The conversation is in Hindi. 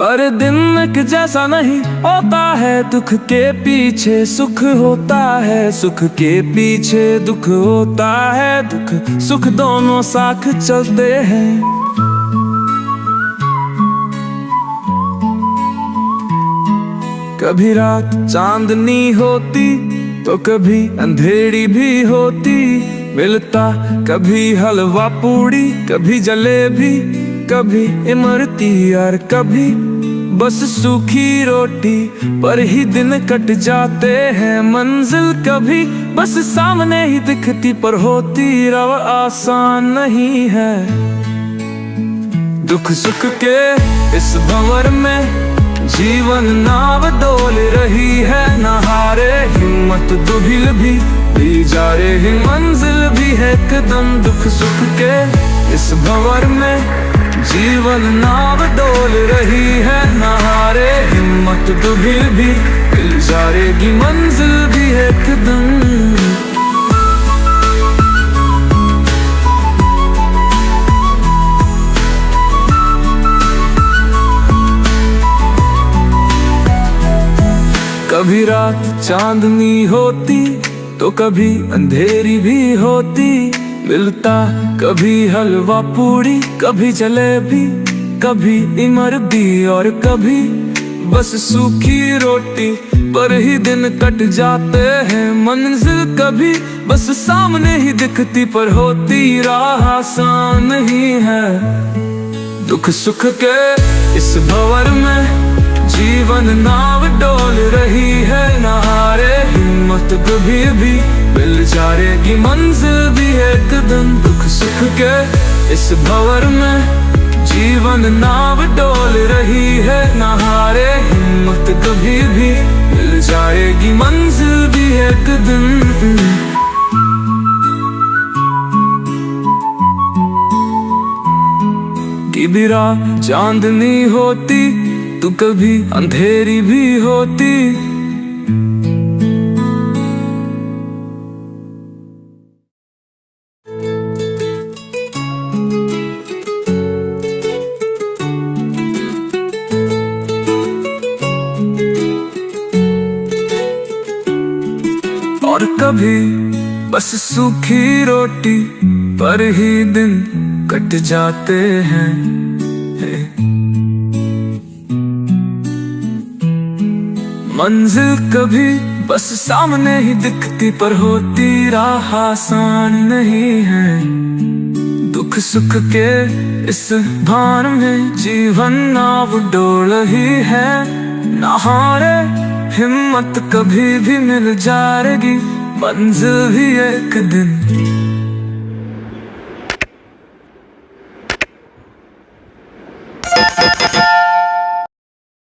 पर दिन एक जैसा नहीं होता है, दुख के पीछे सुख होता है, सुख के पीछे दुख होता है। दुख सुख दोनों साथ चलते हैं। कभी रात चांदनी होती तो कभी अंधेरी भी होती, मिलता कभी हलवा पूड़ी, कभी जलेबी, कभी इमरती और कभी बस सूखी रोटी। पर ही दिन कट जाते हैं, मंजिल कभी बस सामने ही दिखती, पर होती राह आसान नहीं है। दुख सुख के इस भंवर में जीवन नाव डोल रही है, न हारे हिम्मत दुभिल भी जा रही मंजिल भी है कदम। दुख सुख के इस भंवर में जीवन नाव डोल रही है, न हारे हिम्मत दुभिल भी मिल जाएगी मंजिल भी है कदम। कभी रात चांदनी होती तो कभी अंधेरी भी होती, मिलता कभी हलवा पूड़ी, कभी जलेबी, कभी इमरती और कभी बस सूखी रोटी। पर ही दिन कट जाते हैं, मंजिल कभी बस सामने ही दिखती, पर होती राह आसान नहीं है। दुख सुख के इस भंवर में जीवन नाव डोल रही है, न हारे हिम्मत कभी भी मिल जाएगी मंजिल भी एक दिन। दुख सुख के इस भंवर में जीवन नाव डोल रही है, न हारे हिम्मत कभी भी मिल जाएगी मंजिल भी एक दिन। कभी रात चांदनी होती तो कभी अंधेरी भी होती। और कभी बस सूखी रोटी, पर ही दिन कट जाते हैं। मंजिल कभी बस सामने ही दिखती, पर होती राह आसान नहीं है। दुख सुख के इस भान में जीवन नाव डोल रही है, न हारे हिम्मत कभी भी मिल जाएगी मंजिल भी एक दिन।